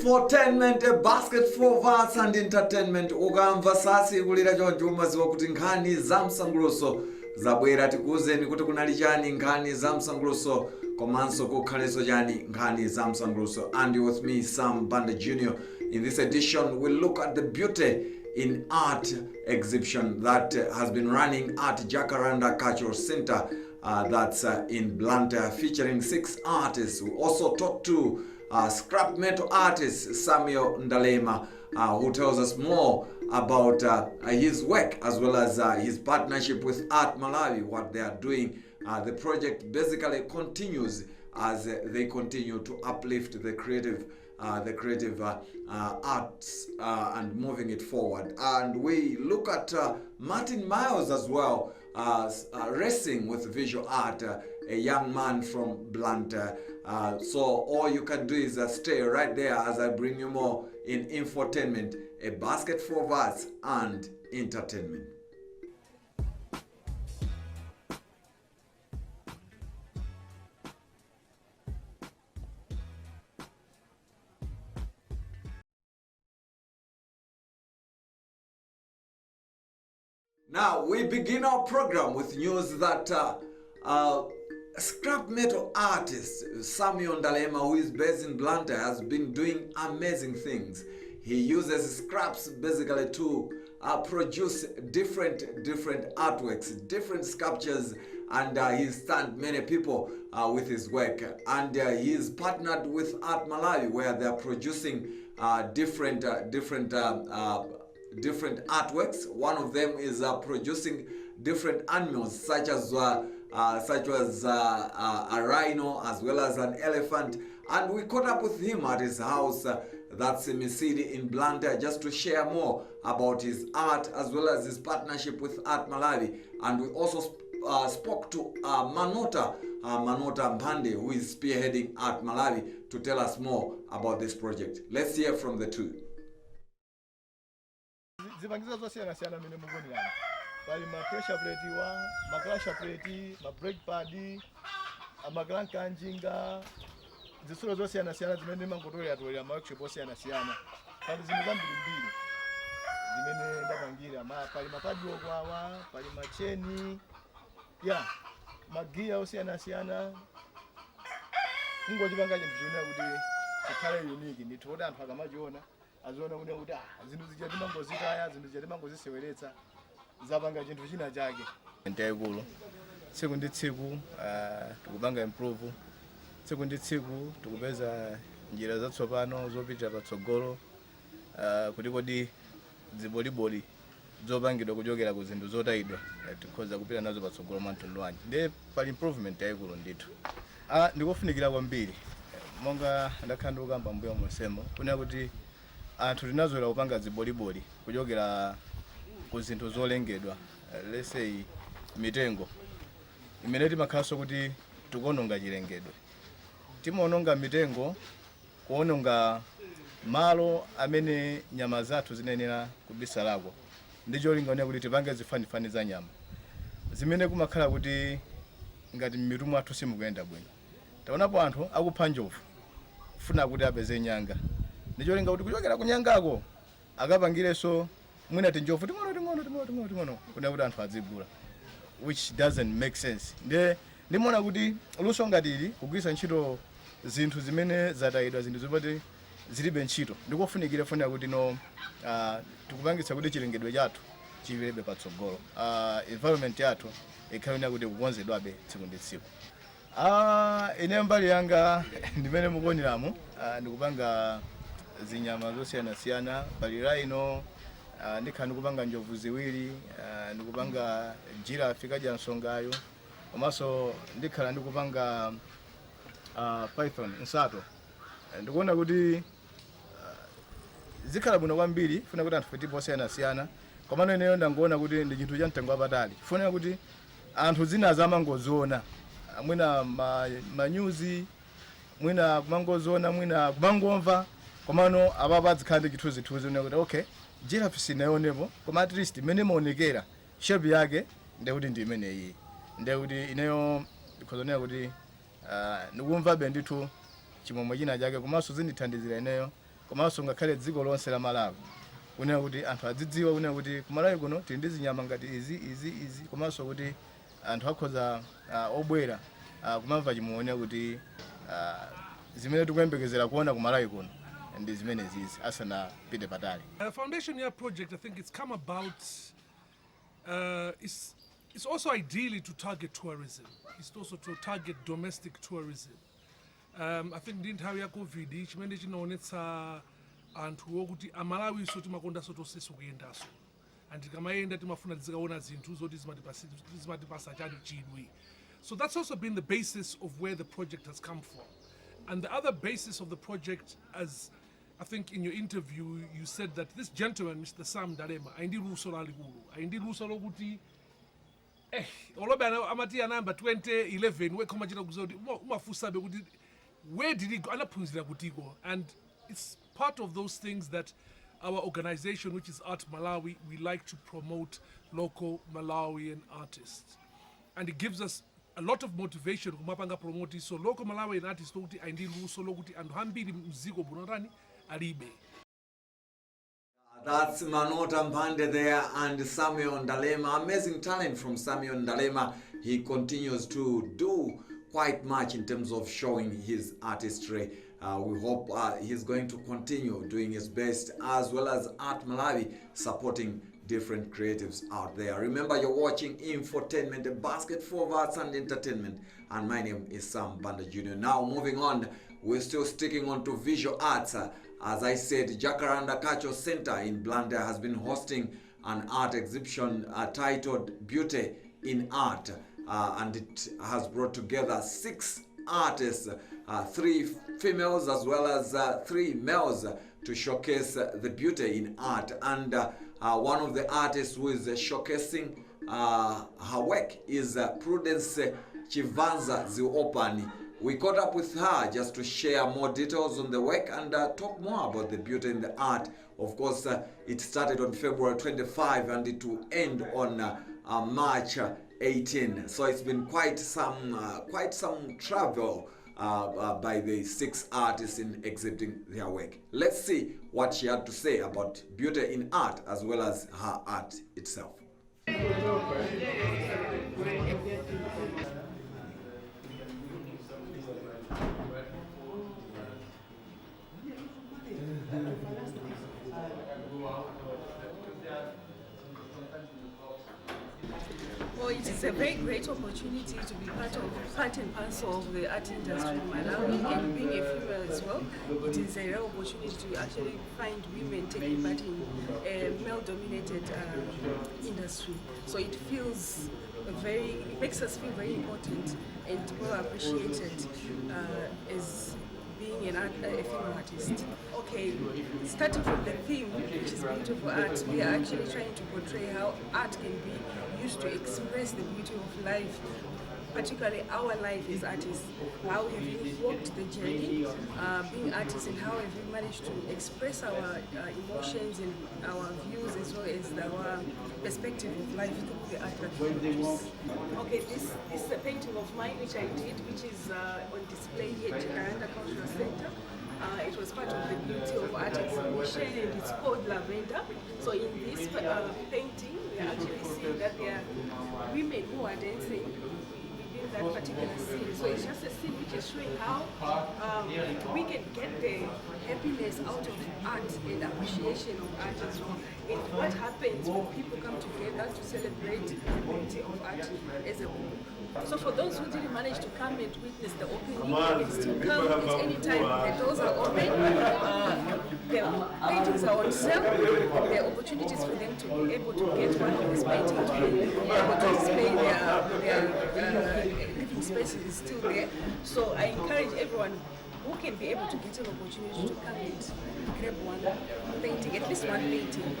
Infotainment, a basket for arts and entertainment. Ukamva sasi kulira choncho umaziwa kuti nkhani za msanguluso zabwera tikuzeni kuti kunali chani nkhani za msanguluso komanso kukhaleso chani nkhani za msanguluso. And with me, Sam Banda Jnr. In this edition, we'll look at the beauty in art exhibition that has been running at Jacaranda Cultural Centre. That's in Blantyre, featuring 6 artists. We also talked to scrap metal artist Samuel Ndalema, who tells us more about his work as well as his partnership with Art Malawi, what they are doing. The project basically continues as they continue to uplift the creative arts and moving it forward. And we look at Martin Miles as well, racing with visual art, a young man from Blantyre. So all you can do is stay right there as I bring you more in Infotainment, a basket for arts and entertainment. Now we begin our program with news that scrap metal artist Samuel Ndalema, who is based in Blantyre, has been doing amazing things. He uses scraps basically to produce different artworks, different sculptures, and he stunned many people with his work. And he is partnered with Art Malawi, where they are producing different artworks. One of them is producing different animals such as a rhino as well as an elephant. And we caught up with him at his house, that's in Misiri in Blantyre, just to share more about his art as well as his partnership with Art Malawi. And we also spoke to Manota Mpande, who is spearheading Art Malawi, to tell us more about this project. Let's hear from the two. Zipangiza zosiyana mene mugoni yani. Pali ma pressure plate ma crash plate, ma brake pad, amagran kanjinga, zisuro zosiyana zimene mangotole atolera ma workshop osiyana. Pali zinthu zambiri zimene ndapangira pali mapadi okwawa, pali macheni, magia osiyana. Ngojipanga chinthu chona kuti chikhale unique, ndithu kuti anthu akamachiona aziona kuti zinthu zija timangozitaya, zinthu zija timangoziseweretsa, zapanga chinthu china chake. Ndayikulu tsiku ndi tsiku tikupanga improve, tsiku ndi tsiku tikupeza njira zatsopano zopita patsogolo, kuti kodi ziboliboli zopangidwa kuchokera ku zinthu zotayidwa tikhoza kupita nazo patsogolo mwantundu wanji. Ndiye pali improvement yayikulu ndithu. Ndikofunikira kwambiri monga ndakhala ndikukamba mbuyo monsemo kunena kuti anthu tinazoera kupanga ziboliboli kuchokera ku zinthu zolengedwa, let's say mitengo imene timakhalanso kuti tikuononga chilengedwe, timaononga mitengo, kuononga malo amene nyama zathu zinayenera kubisalako. Ndicho lingonera kuti tipange zifanifani za nyama zimene kumakhala kuti ngati m'mitu mwathu simukuyenda bwino. Taonapo anthu akupha njovu kufuna kuti apeze nyanga, ndicho linga kuti kuchokera kunyangako akapangireso mwina tinjovu ting'ono kuna kuti anthu adzigula, which doesn't make sense. Ndimona kuti luso ngatili kugwisa ntchito zinthu zimene zatayidwa, zinthu zopati zilibe ntchito, ndikofunikira funa kuti tikupangitsa kuti chilengedwe chathu chilebe patsogolo, environment yathu ikhalina kuti kukonzedwabe tsiku ndi tsiku. Ine mbali yanga ndimene mukuoneramu ndikupanga zinyama zosiyana, pali rhino, ndikhala ndikupanga njovu ziwiri, ndikupanga giraffe kadya nsongayo, komanso ndikhala ndikupanga python nsato. Ndikuona kuti zikhala bwino kwambiri, funa kuti anthu fetipo osiyana, komano ineyo ndangoona kuti ndi chinthu cha mtengo wapatali. Funa kuti anthu zina zamangoziona, mwina manyuzi, mwina kumangoziona, mwina kumangomva, komano ababa azikhala ndi chithunzithunzi kuti okay, giraffe sinayonepo, koma at least imene imaonekera shape yake ndekuti ndi imene iyi. Ndekuti ineyo ndikhozonera kuti ndikumvabe ndithu chimomwe china chake, komanso zindithandizira ineyo komanso ngakhale dziko lonse la Malawi kunena kuti anthu adzidziwa kunena kuti ku Malawi kuno tili ndi zinyama ngati izi komanso kuti anthu akhoza obwera kumamva chimuone kuti zimene tikuyembekezera kuona ku Malawi kuno ndi zimene zizi asanapite patali. The Foundation Year project, I think it's come about, it's also ideally to target tourism. It's also to target domestic tourism. I think the entire COVID, chimene chinaonetsa anthu okuti amalawi so timakonda so toseso kuyendaso. And tikamaenda timafuna tizikaona zinthu zoti zimatipasa chani chidwi. So that's also been the basis of where the project has come from. And the other basis of the project, as I think in your interview you said that this gentleman, Mr. Sam Ndalema, aindi luso lalikulu, aindi luso lokuti olobana amati ya number 2011 we koma chita kuzoti umafusabe kuti where did he go anaphunzira kutiko. And it's part of those things that our organization, which is Art Malawi, we like to promote local Malawian artists, and it gives us a lot of motivation kumapanga promote so local Malawian artists lokuti aindi luso lokuti anthu hambiri muziko bunarani alibe. That's Manota Mbande there and Samuel Ndalema. Amazing talent from Samuel Ndalema. He continues to do quite much in terms of showing his artistry. We hope he's going to continue doing his best, as well as Art Malawi supporting different creatives out there. Remember, you're watching Infotainment, a basket full of arts and entertainment, and my name is Sam Banda Jnr. Now, moving on, we're still sticking on to visual arts. As I said, Jacaranda Cultural Centre in Banda has been hosting an art exhibition titled Beauty in Art, and it has brought together 6 artists, 3 females as well as 3 males, to showcase the beauty in art. And one of the artists who is showcasing her work is Prudence Chivanza Ziopani. We caught up with her just to share more details on the work and talk more about the beauty in the art. Of course, it started on February 25 and it will end on March 18. So it's been quite some travel by the 6 artists in exhibiting their work. Let's see what she had to say about beauty in art as well as her art itself. Well, it is a very great opportunity to be part and parcel of the art industry in Malawi, and being a female as well, it is a rare opportunity to actually find women taking part in a male-dominated industry. So it makes us feel very important and well appreciated as being a female artist. Okay, starting from the theme, which is beautiful art, we are actually trying to portray how art can be used to express the beauty of life, particularly our life as artists. How have we walked the journey being artists, and how have we managed to express our emotions and our views as well as our perspective of life through the art that we produce. Okay, this is a painting of mine which I did, which is on display here at Jacaranda Cultural Centre. It was part of the Beauty of Art exhibition, and it's called Lavender. So in this painting, we are actually seeing that there are women who are dancing within that particular scene. So it's just a scene which is showing how we can get the happiness out of art and appreciation of art as well. And what happens when people come together to celebrate the beauty of art as a whole. So for those who didn't manage to come and witness the opening, you can still come at any time. The doors are open, the paintings are on sale. There are opportunities for them to be able to get one of these paintings, to be able to display their living spaces is still there. So I encourage everyone who can be able to get an opportunity to come and grab one painting, at least one painting.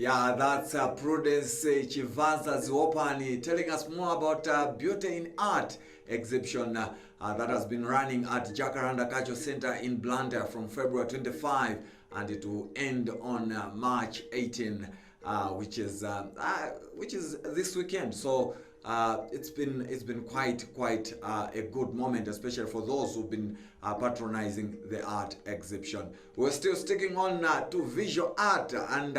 Yeah, that's Prudence Chivanza Ziopani telling us more about Beauty in Art exhibition that has been running at Jacaranda Cultural Centre in Blantyre from February 25, and it will end on March 18, which is this weekend. So it's been quite a good moment, especially for those who've been patronizing the art exhibition. We're still sticking on to visual art, and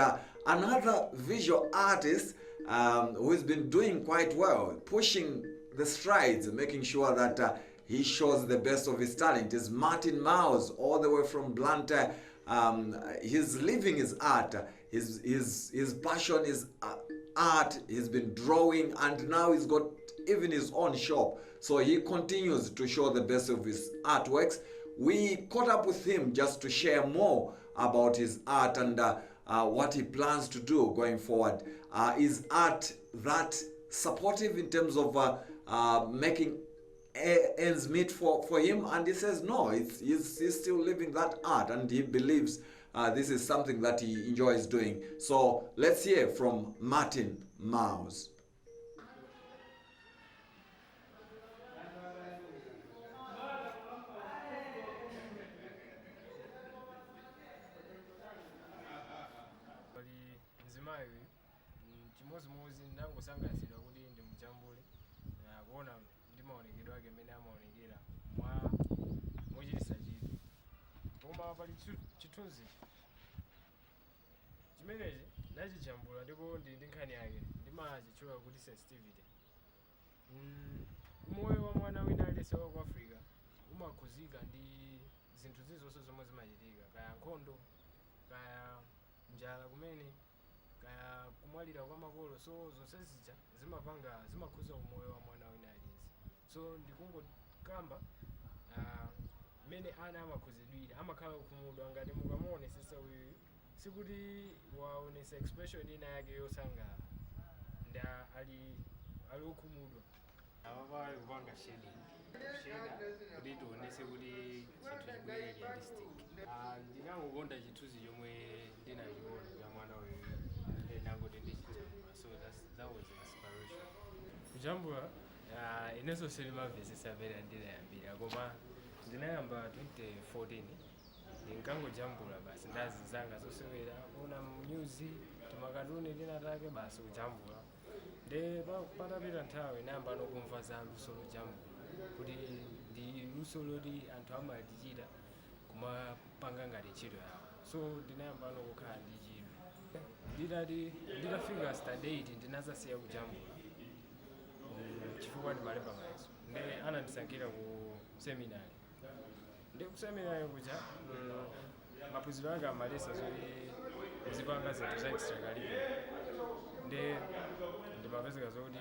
another visual artist who has been doing quite well, pushing the strides, making sure that he shows the best of his talent, is Martin Miles, all the way from Blantyre. His living is art. His passion is art. He's been drawing, and now he's got even his own shop. So he continues to show the best of his artworks. We caught up with him just to share more about his art and what he plans to do going forward. Is art that supportive in terms of making ends meet for him? And he says no, he's still living that art, and he believes this is something that he enjoys doing. So let's hear from Martin Miles. chimodzimodzi ndangosangalatsidwa kuti ndi mjambule kuona ndi maonekedwe ake mmene amaonekera mochititsa chidwi. Koma pali chithunzi chimenechi ndachijambula ndipo ndi nkhani yake ndimachitchula kuti sensitivity. Umoyo wa mwana wina aliyense wa ku Africa umakhuzika ndi zinthu zilizonse zomwe zimachitika, kaya nkhondo, kaya njala kumene, kaya kumwalira kwa makolo. So zonse zija zimakhuza umoyo wa mwana wina aliyense. So ndikungokamba mmene ana amakhuzidwira, amakhala okhumudwa. Ngati mukamuonesesa uyu sikuti waonesa expression ina yake yosangalala, ndi ali okhumudwa. Apa ali kupanga shading kuti tionese kuti chinthu chibwere realistic. Ndinangokonda chithunzi chomwe ndinachiona cha mwana uyu ndinangoti ndichijambula. So that was inspiration. Kujambula inenso silimamvesesa pera ndinayambira, koma ndinayamba 2014 ndinkangojambula basi ndazizanga zosewera kuona mnyuzi timakatuni tinatake basi kujambula. Nde patapita nthawi nayamba nokumva za luso lojambula, kuti ndi luso loti anthu amalichita kumapanga ngati ntchito yawo. So ndinayamba nokukhala ndi chidwi. Nditafika standard 8 ndinazasiya kujambula chifukwa ndimalemba mayeso. Nde anandisankhira ku seminary. Ndi ku seminary kuja maphunziro anga amalesa zoti uzipanga zinthu za extracurricular. Nde ndimapezeka zoti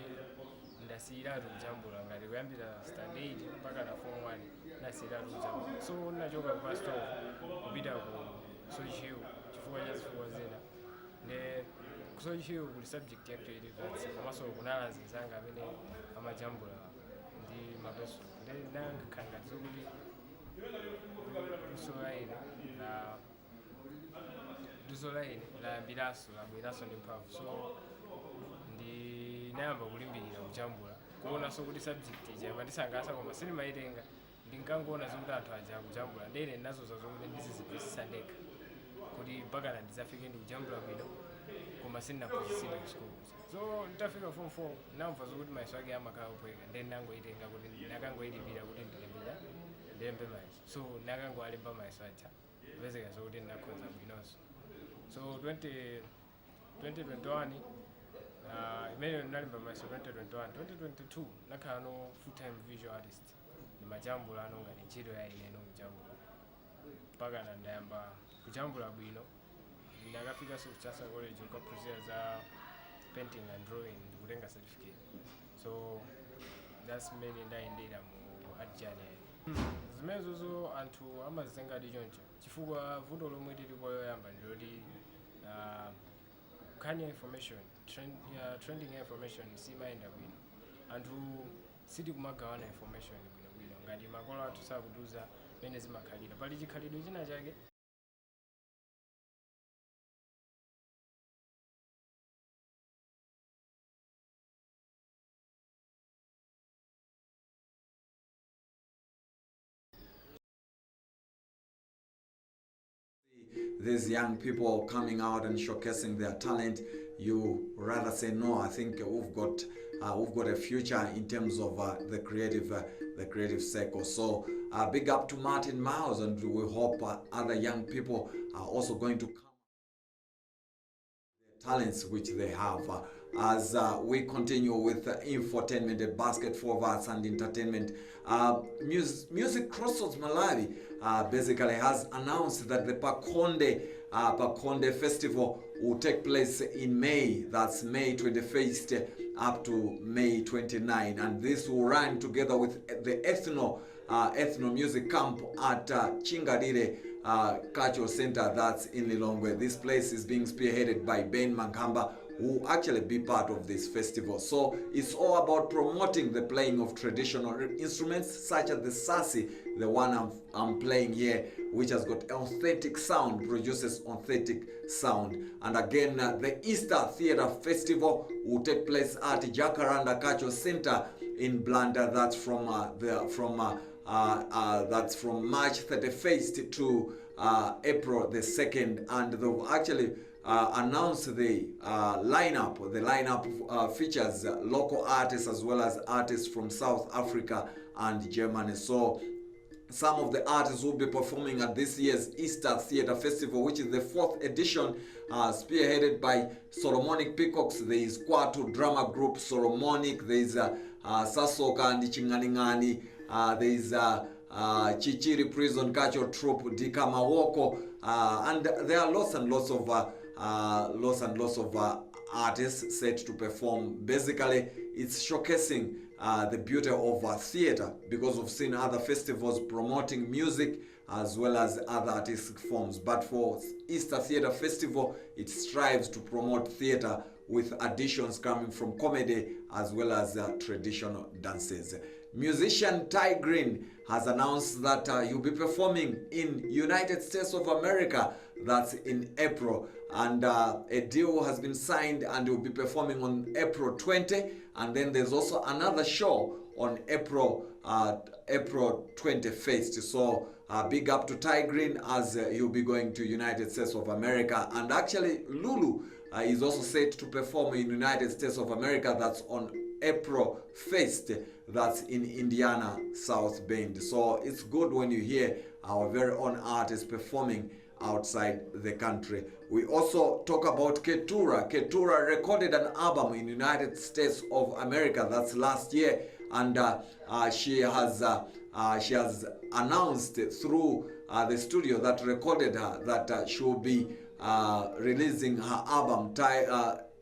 ndasiyiratu kujambula, ngati kuyambira standard 8 mpaka na form 1 nasiyiratu kujambula. So ndinachoka ku pastor kupita ku social chifukwa cha zifukwa zina. Nde ku social kuli subject actually that's komanso kunalazizanga amene amajambula ndi mapeso. Nde ndankakhala zokuti luso laine layambiraso labweraso ndi mphamvu. So ndinayamba kulimbirira kujambula, kuonaso kuti subject ija imandisangalatsa, koma sindimayitenga. Ndinkangoona zokuti anthu aja kujambula, ndene nazoza zokuti ndizizipusisa ndekha kuti mpaka ndizafike ndi kujambula bwino, koma sindinaphunzitsidwe ku school. So nditafika form 4 namva zokuti mayeso ake amakhala ophweka, then nangoyitenga kuti nakangoyilipira kuti ndilembe mayeso. So nakangowalemba mayeso aja kupezeka zokuti ndinakhonza bwinonso. So 2021 imene ndinalemba mayeso 2021, 2022 nakhala no full time visual artist. Ndimajambula ano ngati ntchito ya ineno kujambula mpaka ndayamba kujambula bwino. Ndakafika ku Chasa College ukaphunzira za painting and drawing, ndikutenga certificate. So that's mmene ndayendera mu Art Jnr. Zimenezozo anthu amazitenga ndi choncho chifukwa vuto lomwe tilipo yoyamba ndiloti nkhani ya information, trending ya information simayenda bwino. Anthu sitikumagawana information bwinobwino, ngati makolo athu sakutiuza mmene zimakhalira. Pali chikhalidwe china chake these young people coming out and showcasing their talent, you rather say no. I think we've got a future in terms of the creative circle. So big up to Martin Miles, and we hope other young people are also going to come talents which they have. As we continue with infotainment, a basket for arts and entertainment, Music Crossroads Malawi basically has announced that the Pakonde Festival will take place in May. That's May 21st up to May 29, and this will run together with the ethno music camp at Chingadire Cultural Centre, that's in Lilongwe. This place is being spearheaded by Ben Mankamba, who actually be part of this festival. So it's all about promoting the playing of traditional instruments such as the sasi, the one I'm playing here, which has got authentic sound, produces authentic sound. And again, the Easter Theatre Festival will take place at Jacaranda Cultural Centre in Banda. That's from March 31st to April the 2nd, and they've actually announced the lineup. The lineup features local artists as well as artists from South Africa and Germany. So some of the artists will be performing at this year's Easter Theatre Festival, which is the 4th edition, spearheaded by Solomonic Peacocks. There is Kwatu drama group Solomonic, there is Sasoka and Chinganingani, there is Chichiri Prison Cultural Troupe Dika Mawoko, and there are lots and lots of artists set to perform. Basically, it's showcasing the beauty of theatre, because we've seen other festivals promoting music as well as other artistic forms. But for Easter Theatre Festival, it strives to promote theatre with additions coming from comedy as well as traditional dances. Musician Ty Green has announced that he'll be performing in United States of America. That's in April, and a deal has been signed, and he'll be performing on April 20, and then there's also another show on April 21st. So big up to Ty Green, as he'll be going to United States of America. And actually Lulu is also set to perform in United States of America. That's on April 1st. That's in Indiana, South Bend. So it's good when you hear our very own artists performing outside the country. We also talk about Ketura. Ketura recorded an album in United States of America. That's last year, and she has announced through the studio that recorded her that she will be releasing her album.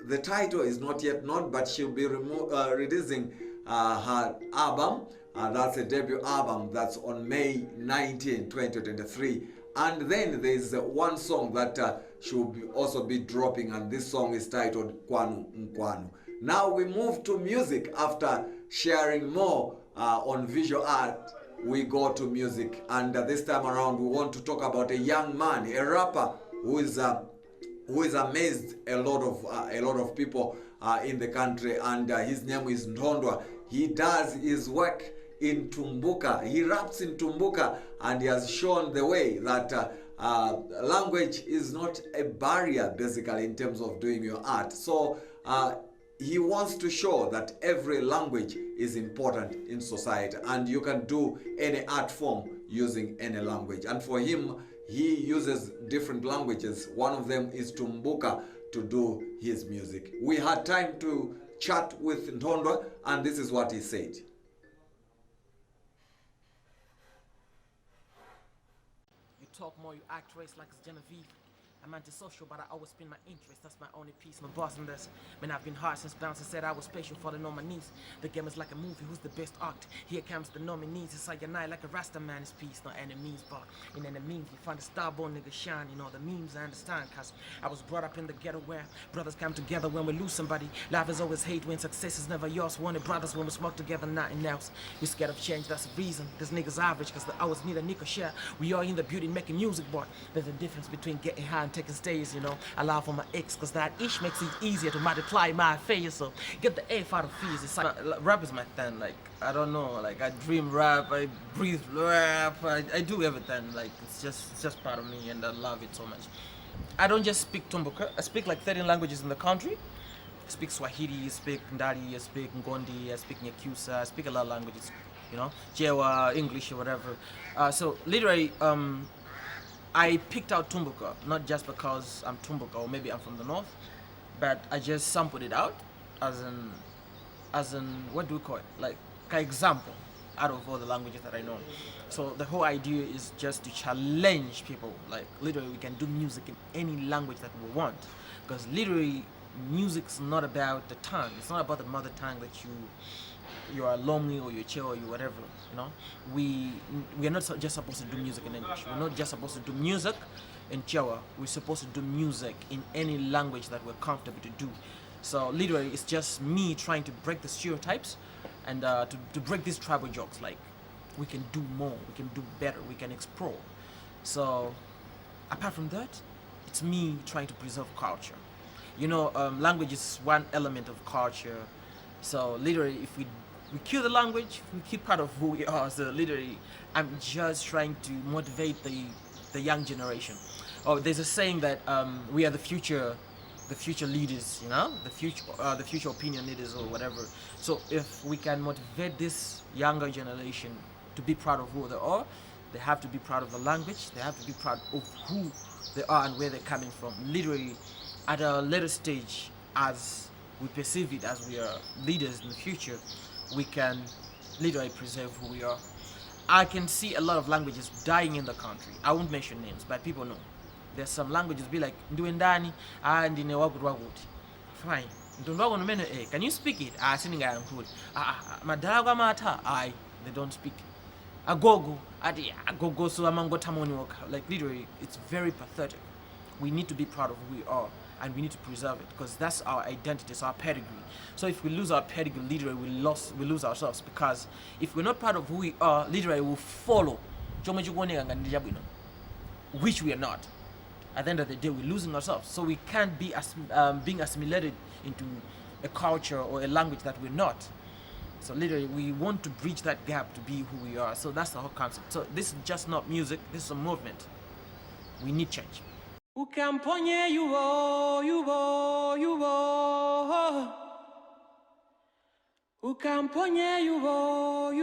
The title is not yet known, but she'll be releasing her album. That's a debut album. That's on May 19, 2023. And then there's one song that she'll also be dropping, and this song is titled Kwanu Nkwanu. Now we move to music. After sharing more on visual art, we go to music, and this time around we want to talk about a young man, a rapper who is amazed a lot of people in the country, and his name is Ndondwa. He does his work in Tumbuka. He raps in Tumbuka, and he has shown the way that language is not a barrier, basically, in terms of doing your art. So he wants to show that every language is important in society, and you can do any art form using any language. And for him, he uses different languages. One of them is Tumbuka to do his music. We had time to chat with Ndondwa, and this is what he said. You talk more, you act race like it's Genevieve. I'm antisocial, but I always spin my interest. That's my only piece. My boss and this. Man, I've been hard since Bouncer said I was special, falling on my knees. The game is like a movie, who's the best act? Here comes the nominees. It's like a night like a Rasta man is peace, no enemies, but in enemies, you find the starborn nigga shine. You know the memes, I understand, cause I was brought up in the ghetto where brothers come together when we lose somebody. Life is always hate when success is never yours. Wanted brothers when we smoke together, nothing else. We scared of change, that's the reason. This nigga's average, cause they always need a nickel share. We all in the beauty making music, but there's a difference between getting high and taking stays, you know. I laugh for my ex, cause that ish makes it easier to multiply my face. So get the F out of fees. It's like, rap is my thing. Like, I don't know. Like, I dream rap, I breathe rap, I do everything. Like, it's just part of me, and I love it so much. I don't just speak Tumbuka. I speak like 13 languages in the country. I speak Swahili, I speak Ndali, I speak Ngondi, I speak Nyakyusa, I speak a lot of languages, you know, Jewa, English or whatever. So literally, I picked out Tumbuka, not just because I'm Tumbuka or maybe I'm from the north, but I just sampled it out as an what do we call it? Like an example out of all the languages that I know. So the whole idea is just to challenge people. Like literally, we can do music in any language that we want, because literally, music's not about the tongue. It's not about the mother tongue that you are Lomi or you're Che or you whatever. You know, we are not just supposed to do music in English. We're not just supposed to do music in Chewa. We're supposed to do music in any language that we're comfortable to do. So literally, it's just me trying to break the stereotypes and to break these tribal jokes. Like, we can do more, we can do better, we can explore. So apart from that, it's me trying to preserve culture. You know, language is one element of culture. So literally, if we kill the language, we keep part of who we are. So literally, I'm just trying to motivate the young generation. Oh, there's a saying that we are the future leaders. You know, the future opinion leaders or whatever. So if we can motivate this younger generation to be proud of who they are, they have to be proud of the language. They have to be proud of who they are and where they're coming from. Literally, at a later stage, as we perceive it as we are leaders in the future, we can literally preserve who we are. I can see a lot of languages dying in the country. I won't mention names, but people know. There's some languages be like Nduendani and Wagut. Fine. Can you speak it? Madaraga mata. They don't speak. Agogo. Agogo so amango tamonioka. Like literally, it's very pathetic. We need to be proud of who we are, and we need to preserve it, because that's our identity, it's our pedigree. So if we lose our pedigree, literally we lose ourselves, because if we're not proud of who we are, literally we'll follow, which we are not. At the end of the day, we're losing ourselves. So we can't be being assimilated into a culture or a language that we're not. So literally, we want to bridge that gap to be who we are. So that's the whole concept. So this is just not music, this is a movement. We need change. Ukamponye yubo Ukamponye yubo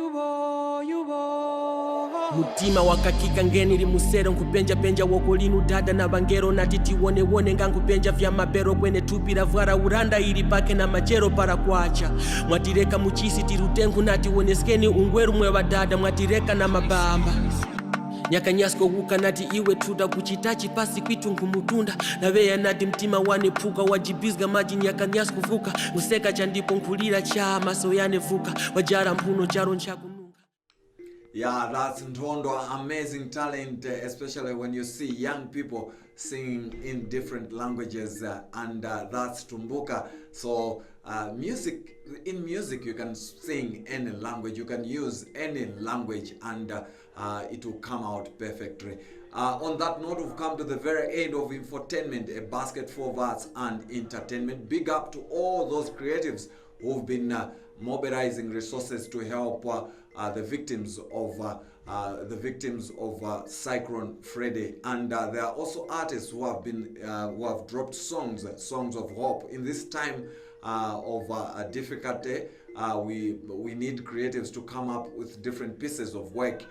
Mutima wakakika ngeni limusero nkupenja woko linu dada na bangero na titi wone ngankupenja vya mabero kwene tupira vwara uranda ili pake na machero para kuacha mwatireka muchisi tirutengu nati woneskeni ungweru mwe dada mwatireka na mabamba Nyakanyasko wuka nati iwe tuda kuchitachi pasi kwitu ngumutunda Naveya nati mtima wanepuka wajibizga maji nyakanyasko vuka Museka chandipo nkulira cha masoyane vuka Wajara mpuno charo nchakununga. Yeah, that's Ntondo, amazing talent, especially when you see young people singing in different languages, and that's Tumbuka. So in music you can sing any language, you can use any language, and it will come out perfectly. On that note, we've come to the very end of Infotainment, a basket for arts and entertainment. Big up to all those creatives who've been mobilizing resources to help the victims of Cyclone Freddy, and there are also artists who have dropped songs of hope in this time of difficulty. We need creatives to come up with different pieces of work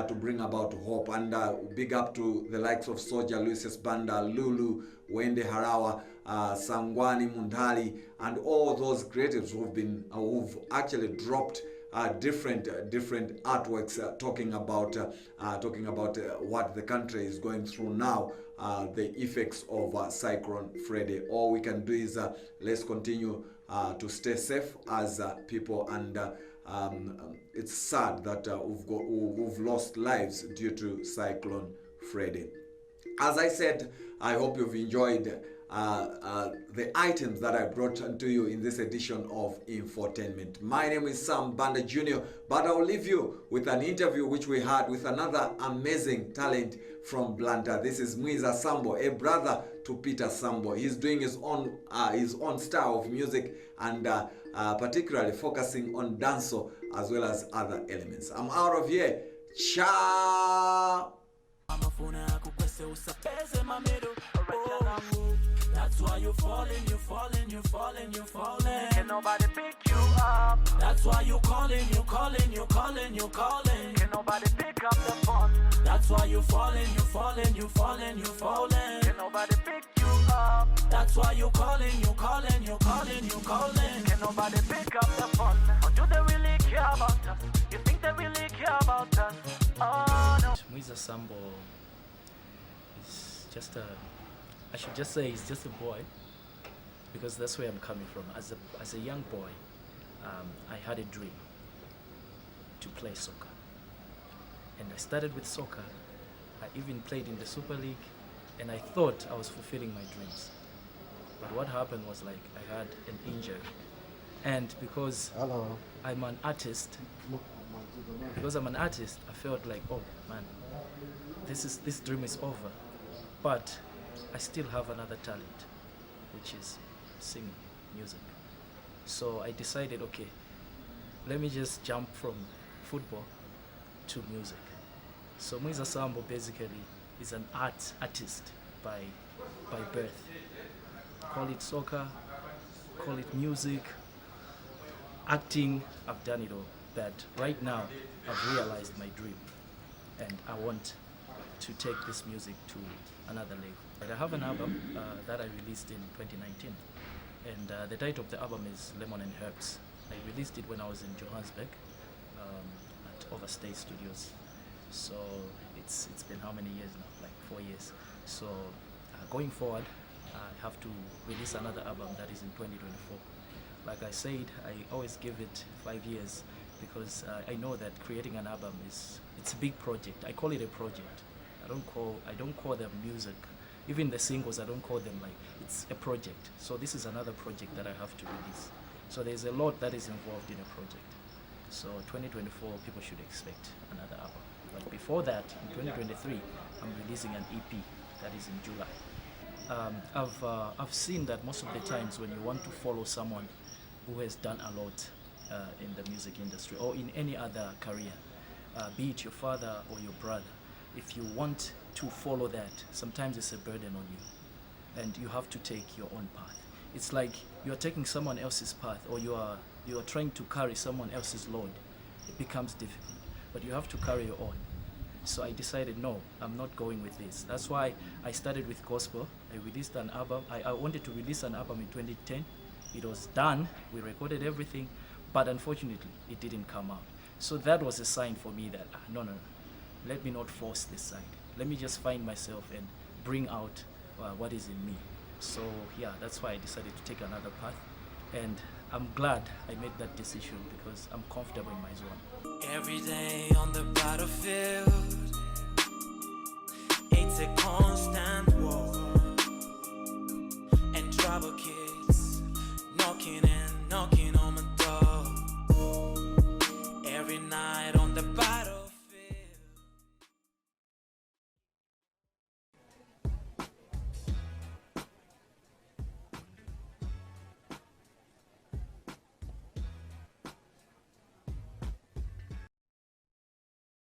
to bring about hope, and big up to the likes of Soja, Lucius Banda, Lulu, Wende Harawa, Sangwani Mundali, and all those creatives who've actually dropped different artworks talking about what the country is going through now, the effects of Cyclone Freddy. All we can do is let's continue to stay safe as people, and it's sad that we've lost lives due to Cyclone Freddy. As I said, I hope you've enjoyed the items that I brought to you in this edition of Infotainment. My name is Sam Banda Jnr, but I'll leave you with an interview which we had with another amazing talent from Blanta. This is Mwiza Sambo, a brother to Peter Sambo. He's doing his own style of music, and particularly focusing on dancehall as well as other elements. I'm out of here. Ciao. That's why you're falling, you're falling, you're falling, you're falling. Can nobody pick you up? That's why you're calling, you're calling, you're calling, you're calling. Can nobody pick up the phone? That's why you're falling, you're falling, you're falling, you're falling. Can nobody pick you up? That's why you're calling, you're calling, you're calling, you're calling. Can nobody pick up the phone? Or do they really care about us? You think they really care about us? Oh no. Mwiza Sambo is just I should just say he's just a boy, because that's where I'm coming from. As a young boy, I had a dream to play soccer. And I started with soccer. I even played in the Super League, and I thought I was fulfilling my dreams. But what happened was, like, I had an injury. And because I'm an artist, I felt like, oh man, this dream is over. But I still have another talent, which is singing, music. So I decided, okay, let me just jump from football to music. So Mwiza Sambo basically is an artist by birth. Call it soccer, call it music, acting, I've done it all. But right now, I've realized my dream, and I want to take this music to another level. But I have an album that I released in 2019, and the title of the album is Lemon and Herbs. I released it when I was in Johannesburg at Overstay Studios. So it's been how many years now? Like 4 years. So going forward, I have to release another album that is in 2024. Like I said, I always give it 5 years, because I know that creating an album it's a big project. I call it a project. I don't call them music. Even the singles, I don't call them, like, it's a project. So this is another project that I have to release. So there's a lot that is involved in a project. So 2024, people should expect another album. But before that, in 2023, I'm releasing an EP that is in July. I've seen that most of the times when you want to follow someone who has done a lot in the music industry or in any other career, be it your father or your brother, if you want to follow that, sometimes it's a burden on you, and you have to take your own path. It's like you're taking someone else's path, or you are trying to carry someone else's load. It becomes difficult, but you have to carry your own. So I decided, no, I'm not going with this. That's why I started with gospel. I released an album. I wanted to release an album in 2010. It was done. We recorded everything, but unfortunately, it didn't come out. So that was a sign for me that, no, let me not force this side. Let me just find myself and bring out what is in me. So yeah, that's why I decided to take another path. And I'm glad I made that decision, because I'm comfortable in my zone. Every day on the battlefield, it's a constant war, and trouble kills.